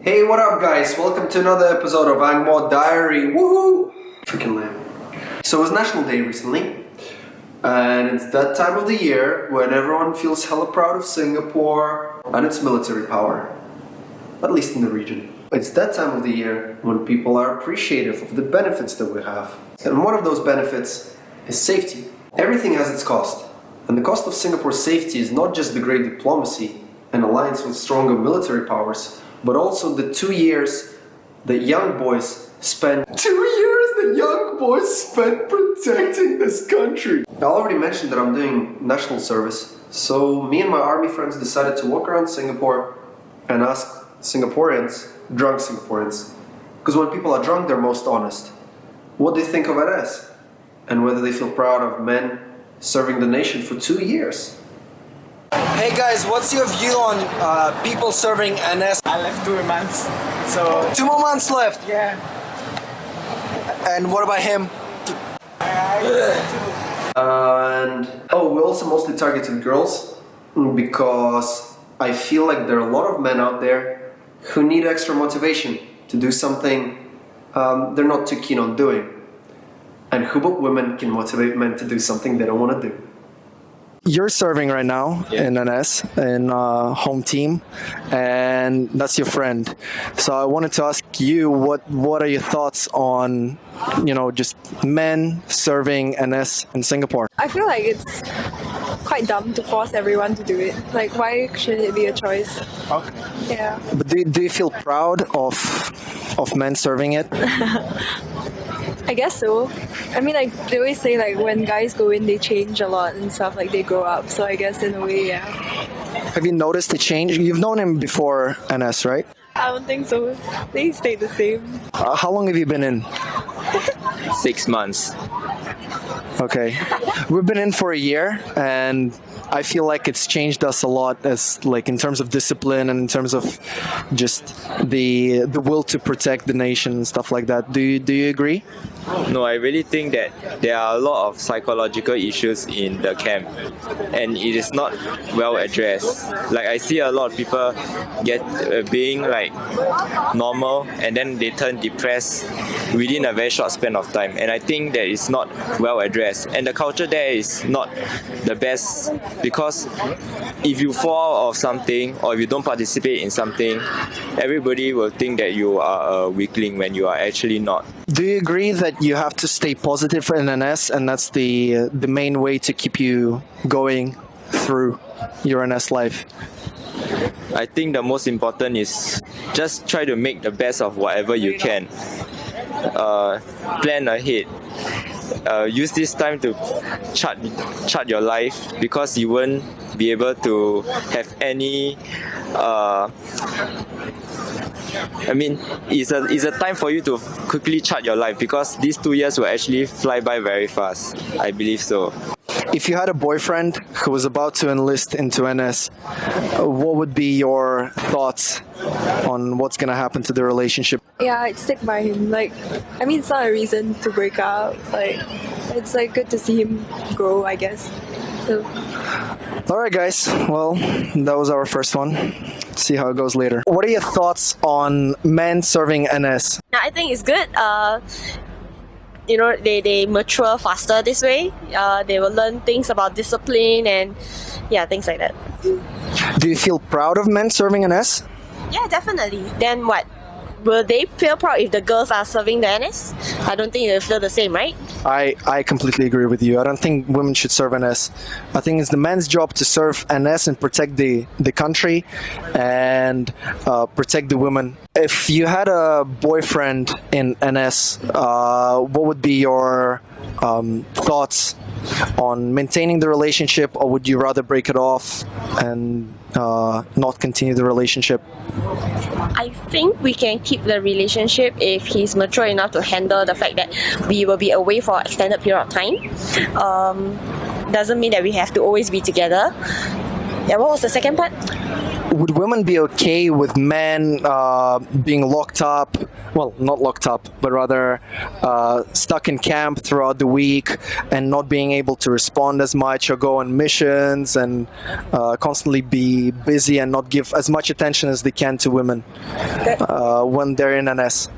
Hey, what up, guys? Welcome to another episode of Angmo Diary. Woohoo! Freaking lame. So it was National Day recently, and it's that time of the year when everyone feels hella proud of Singapore and its military power, at least in the region. It's that time of the year when people are appreciative of the benefits that we have. And one of those benefits is safety. Everything has its cost, and the cost of Singapore's safety is not just the great diplomacy and alliance with stronger military powers, but also the 2 years that young boys spent protecting this country. I already mentioned that I'm doing national service, so me and my army friends decided to walk around Singapore and ask Singaporeans, drunk Singaporeans, because when people are drunk they're most honest, what they think of NS and whether they feel proud of men serving the nation for 2 years. Hey guys, what's your view on people serving NS? I left 2 months, so 2 more months left. yeah. And what about him? And we also mostly targeted girls because I feel like there are a lot of men out there who need extra motivation to do something they're not too keen on doing. And who but women can motivate men to do something they don't want to do? You're serving right now in NS, in home team, and that's your friend. So I wanted to ask you, what are your thoughts on, just men serving NS in Singapore? I feel like it's quite dumb to force everyone to do it. Like, why should it be a choice? Okay. Yeah. But do you feel proud of men serving it? I guess so. I mean, like, they always say, like, when guys go in, they change a lot and stuff, like, they grow up. So I guess in a way, yeah. Have you noticed the change? You've known him before NS, right? I don't think so. They stay the same. How long have you been in? 6 months. Okay. We've been in for a year, and I feel like it's changed us a lot, as like in terms of discipline and in terms of just the will to protect the nation and stuff like that. Do you agree? No, I really think that there are a lot of psychological issues in the camp, and it is not well addressed. Like, I see a lot of people being like normal, and then they turn depressed within a very short span of time, and I think that is not well addressed, and the culture there is not the best, because if you fall out of something or if you don't participate in something, everybody will think that you are a weakling when you are actually not. Do you agree that you have to stay positive in NS, and that's the main way to keep you going through your NS life? I think the most important is just try to make the best of whatever you can. Plan ahead. Use this time to chart your life, because you won't be able to have any it's a time for you to quickly chart your life, because these 2 years will actually fly by very fast. I believe so. If you had a boyfriend who was about to enlist into NS, what would be your thoughts on what's going to happen to the relationship? Yeah, I'd stick by him. Like, I mean, it's not a reason to break up. Like, it's like good to see him grow, I guess. So. All right, guys. Well, that was our first one. See how it goes later. What are your thoughts on men serving NS? I think it's good. They mature faster this way. They will learn things about discipline and things like that. Do you feel proud of men serving NS? Yeah, definitely. Then what? Will they feel proud if the girls are serving the NS? I don't think they'll feel the same, right? I completely agree with you. I don't think women should serve NS. I think it's the men's job to serve NS and protect the country and protect the women. If you had a boyfriend in NS, what would be your thoughts on maintaining the relationship, or would you rather break it off and not continue the relationship? I think we can keep the relationship if he's mature enough to handle the fact that we will be away for an extended period of time. Doesn't mean that we have to always be together. Yeah, what was the second part? would women be okay with men being locked up? Well, not locked up, but rather stuck in camp throughout the week and not being able to respond as much or go on missions and constantly be busy and not give as much attention as they can to women when they're in NS?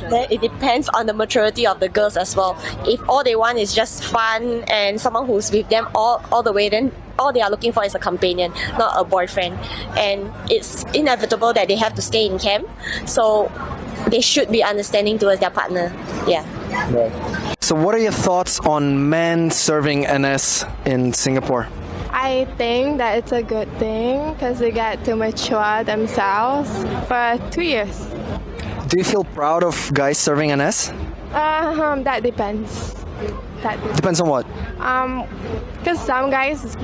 Then it depends on the maturity of the girls as well. If all they want is just fun and someone who's with them all the way, then all they are looking for is a companion, not a boyfriend. And it's inevitable that they have to stay in camp, so they should be understanding towards their partner. Yeah. So what are your thoughts on men serving NS in Singapore? I think that it's a good thing because they get to mature themselves for 2 years. Do you feel proud of guys serving NS? That depends. Depends on what? Because some guys,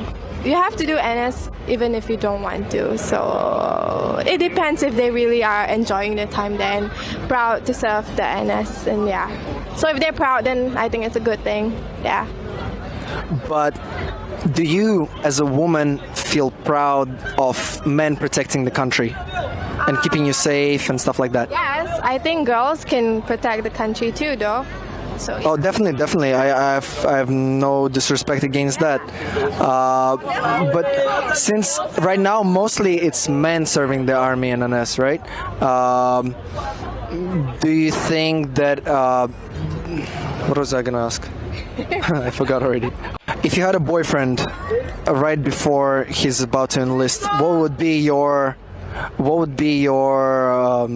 you have to do NS even if you don't want to. So it depends if they really are enjoying their time there and proud to serve the NS. And yeah, so if they're proud, then I think it's a good thing. Yeah. But do you, as a woman, feel proud of men protecting the country and keeping you safe and stuff like that? Yes, I think girls can protect the country too, though. So, yeah. Oh, definitely. I have no disrespect against that. But since right now mostly it's men serving the army and NS, right? Do you think that? What was I gonna ask? I forgot already. If you had a boyfriend right before he's about to enlist, what would be your what would be your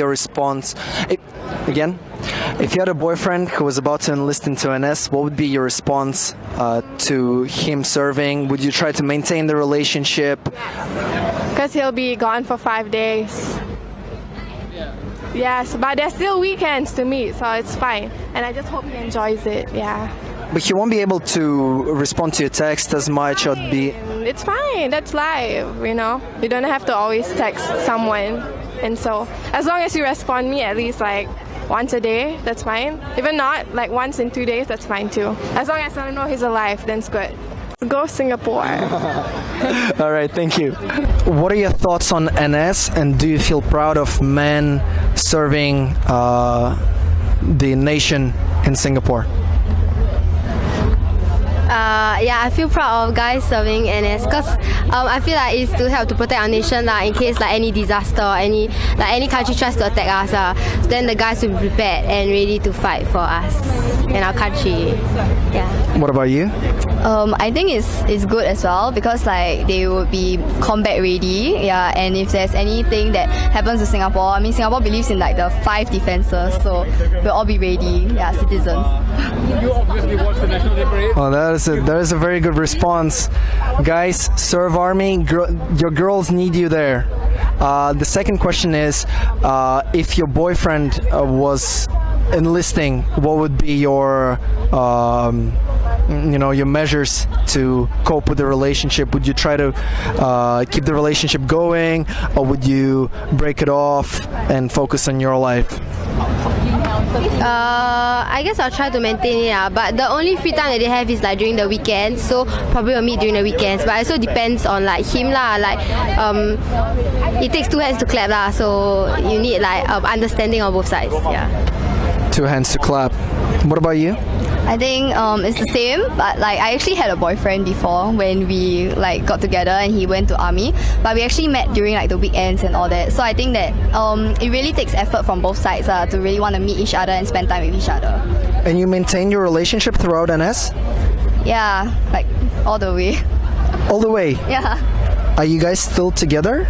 response? If you had a boyfriend who was about to enlist into NS, what would be your response to him serving? Would you try to maintain the relationship? Because he'll be gone for 5 days. Yes, but there's still weekends to meet, so it's fine. And I just hope he enjoys it, yeah. But he won't be able to respond to your text as much or be... It's fine, that's life, you know. You don't have to always text someone. And so, as long as you respond me at least like once a day, that's fine. Even not, like once in 2 days, that's fine too. As long as I know he's alive, then it's good. Go Singapore. All right, thank you. What are your thoughts on NS, and do you feel proud of men serving the nation in Singapore? Yeah, I feel proud of guys serving NS because I feel like it's to help to protect our nation in case like any disaster, any country tries to attack us. Then the guys will be prepared and ready to fight for us and our country. Yeah. What about you? I think it's good as well because like they will be combat ready, yeah. And if there's anything that happens to Singapore, I mean Singapore believes in like the 5 defenses, so we'll all be ready, yeah, citizens. You obviously watch the National Day Parade. Oh, that is a very good response, guys. Serve army. Your girls need you there. The second question is, if your boyfriend was enlisting, what would be your your measures to cope with the relationship? Would you try to keep the relationship going, or would you break it off and focus on your life? I guess I'll try to maintain it, but the only free time that they have is like during the weekends, so probably we'll meet during the weekends, but it also depends on like him lah, like it takes 2 hands to clap lah, so you need like understanding on both sides, yeah. 2 hands to clap. What about you? I think it's the same, but like I actually had a boyfriend before when we like got together and he went to army, but we actually met during like the weekends and all that. So I think that it really takes effort from both sides to really want to meet each other and spend time with each other. And you maintain your relationship throughout NS? Yeah, like all the way. All the way? Yeah. Are you guys still together?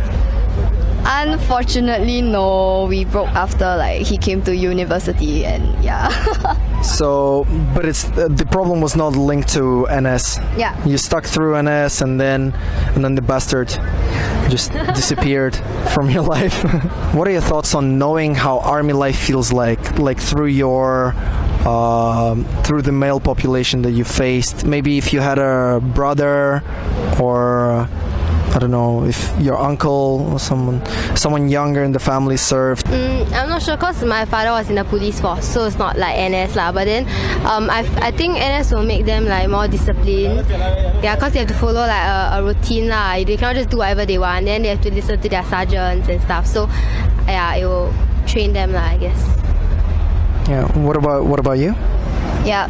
Unfortunately, no. We broke after like he came to university, and yeah. So, but it's the problem was not linked to NS. Yeah. You stuck through NS, and then the bastard just disappeared from your life. What are your thoughts on knowing how army life feels like through your through the male population that you faced? Maybe if you had a brother or I don't know if your uncle or someone younger in the family served? I'm not sure because my father was in the police force, so it's not like NS lah. But then I think NS will make them like more disciplined. Yeah, because they have to follow like a routine lah. They cannot just do whatever they want. Then they have to listen to their sergeants and stuff. So yeah, it will train them lah, I guess. Yeah. What about you? Yeah,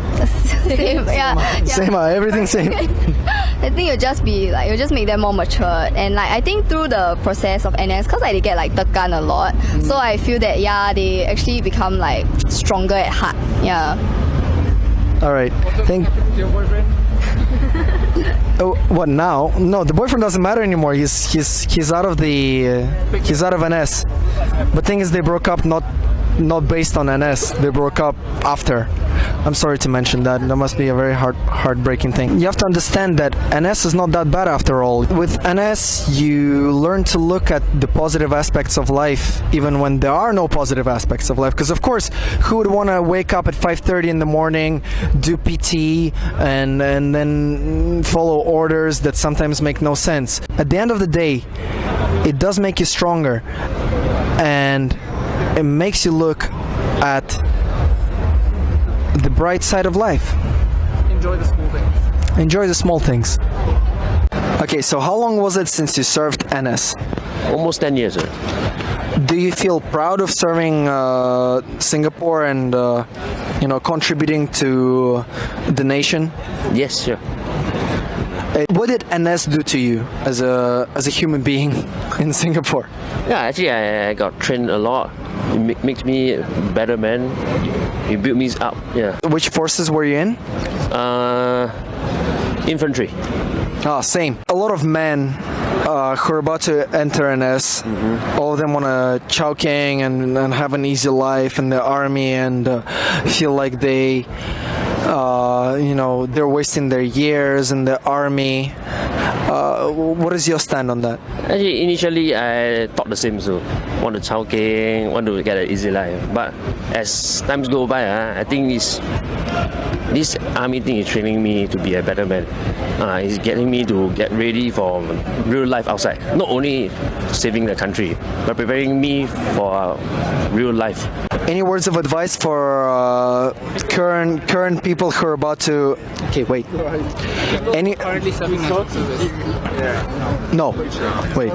same. Yeah, Same. Everything same. I think it'll just make them more matured, and like I think through the process of NS, cause like they get like tekan a lot, so I feel that they actually become like stronger at heart. Yeah. All right. Thank. Your boyfriend? Oh, what now? No, the boyfriend doesn't matter anymore. He's out of he's out of NS. But thing is, they broke up not based on NS. They broke up after. I'm sorry to mention that. That must be a very heartbreaking thing. You have to understand that NS is not that bad after all. With NS, you learn to look at the positive aspects of life, even when there are no positive aspects of life. Because of course, who would want to wake up at 5:30 in the morning, do PT, and then follow orders that sometimes make no sense? At the end of the day, it does make you stronger, and it makes you look at the bright side of life. Enjoy the small things. Enjoy the small things. Okay, so how long was it since you served NS? Almost 10 years. Do you feel proud of serving Singapore and contributing to the nation? Yes, sure. What did NS do to you as a human being in Singapore? Yeah, actually I got trained a lot. It makes me a better man. It built me up. Yeah. Which forces were you in? Infantry. Ah, same. A lot of men who are about to enter NS, all of them want to Chowking and have an easy life in the army and feel like they're wasting their years in the army. What is your stand on that? Actually, initially I thought the same. So, want to Chowking, want to get an easy life. But as times go by, I think this army thing is training me to be a better man. It's getting me to get ready for real life outside. Not only saving the country, but preparing me for real life. Any words of advice for current people who are about to? Okay, wait. Currently serving short service. No, wait.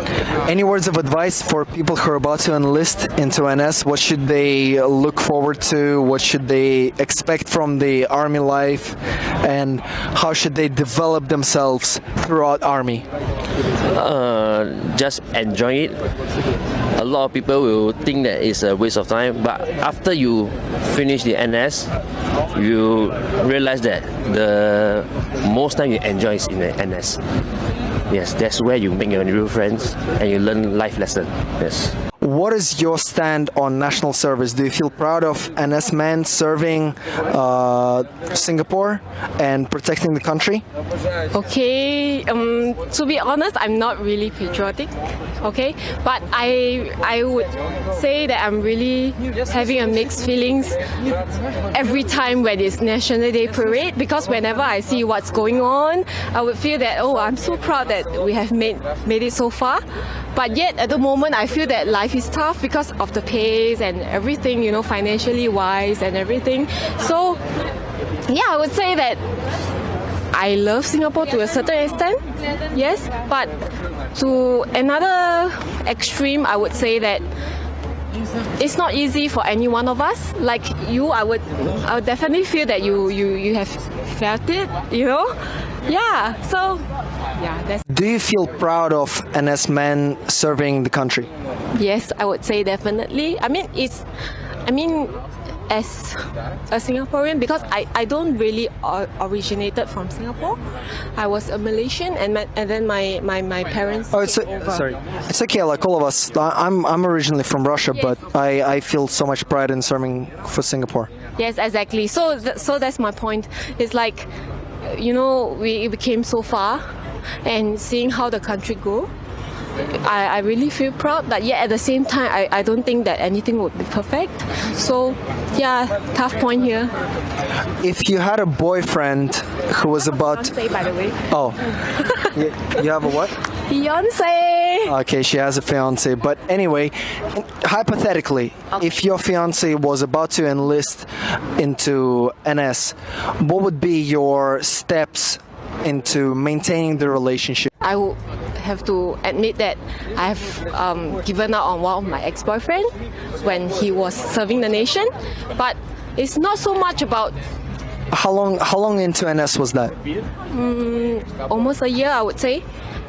Any words of advice for people who are about to enlist into NS? What should they look forward to? What should they expect from the army life? And how should they develop themselves throughout army? Just enjoy it. A lot of people will think that it's a waste of time, but after you finish the NS, you realize that the most time you enjoy is in the NS. Yes, that's where you make your real friends and you learn life lessons. Yes. What is your stand on national service? Do you feel proud of NS men serving Singapore and protecting the country? Okay, to be honest, I'm not really patriotic. Okay, but I would say that I'm really having a mixed feelings every time when it's National Day Parade, because whenever I see what's going on, I would feel that, oh, I'm so proud that we have made it so far. But yet at the moment I feel that life is tough because of the pace and everything, financially wise and everything. So yeah, I would say that I love Singapore to a certain extent, yes, but to another extreme, I would say that it's not easy for any one of us. Like you, I would definitely feel that you have felt it, Yeah, so yeah, that's. Do you feel proud of NS men serving the country? Yes, I would say definitely. I mean, as a Singaporean, because I don't really originated from Singapore. I was a Malaysian, and then my parents. Oh, sorry. It's okay. Like all of us, I'm originally from Russia, yes. But I feel so much pride in serving for Singapore. Yes, exactly. So that's my point. It's like, we became so far, and seeing how the country grew. I really feel proud, but yet at the same time, I don't think that anything would be perfect. So, yeah, tough point here. If you had a boyfriend who was about... Don't say, by the way. Oh. You have a what? Fiance. Okay, she has a fiance. But anyway, hypothetically, if your fiance was about to enlist into NS, what would be your steps into maintaining the relationship? I would have to admit that I've given up on one of my ex-boyfriend when he was serving the nation, but it's not so much about. How long into NS was that? Almost a year, I would say.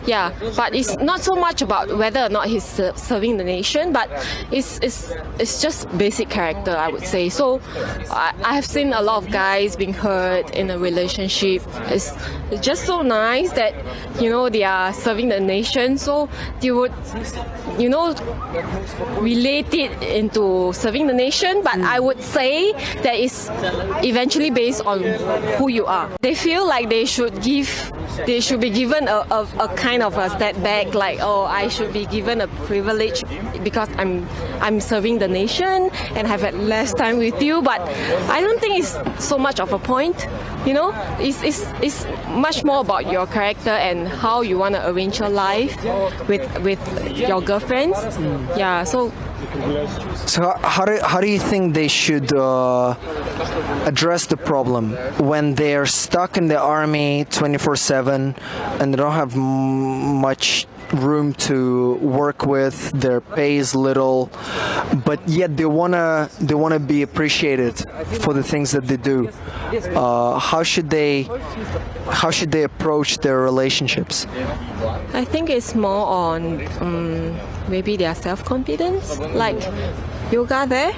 Yeah, but it's not so much about whether or not he's serving the nation, but it's just basic character, I would say. So I have seen a lot of guys being hurt in a relationship. It's just so nice that, you know, they are serving the nation, so they would, you know, relate it into serving the nation, but I would say that it's eventually based on who you are. They feel like they should be given a kind of a step back, like, oh, I should be given a privilege because I'm serving the nation and have had less time with you. But I don't think it's so much of a point. You know, it's much more about your character and how you want to arrange your life with your girlfriends. Yeah, so how do you think they should address the problem when they're stuck in the army 24/7 and they don't have much room to work with, their pay is little, but yet they wanna be appreciated for the things that they do? How should they approach their relationships? I think it's more on maybe their self-confidence. Like Yoga there,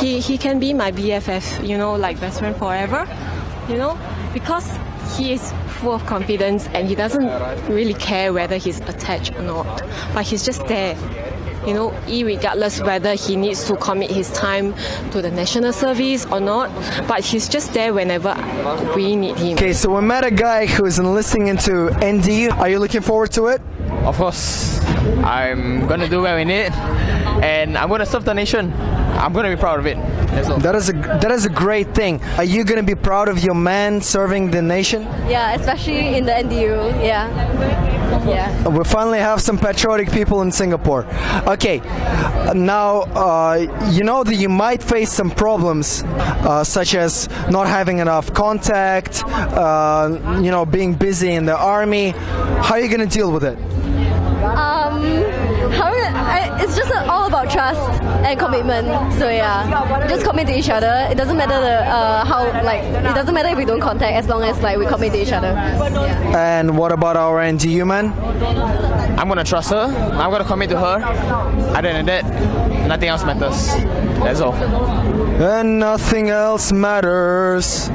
he can be my BFF, you know, like best friend forever, you know, because he is full of confidence and he doesn't really care whether he's attached or not, but he's just there, you know, irregardless whether he needs to commit his time to the national service or not, but he's just there whenever we need him. Okay, so we met a guy who's enlisting into ND. Are you looking forward to it? Of course, I'm gonna do well in it, and I'm gonna serve the nation. I'm gonna be proud of it. That's all. That is a great thing. Are you gonna be proud of your man serving the nation? Yeah, especially in the NDU. Yeah. Yeah. We finally have some patriotic people in Singapore. Okay, now you know that you might face some problems, such as not having enough contact, you know, being busy in the army. How are you gonna deal with it? It's just all about trust and commitment. So yeah, just commit to each other. It doesn't matter it doesn't matter if we don't contact, as long as like we commit to each other. Yeah. And what about our NDU man? I'm gonna trust her. I'm gonna commit to her. Other than that, nothing else matters. That's all. And nothing else matters.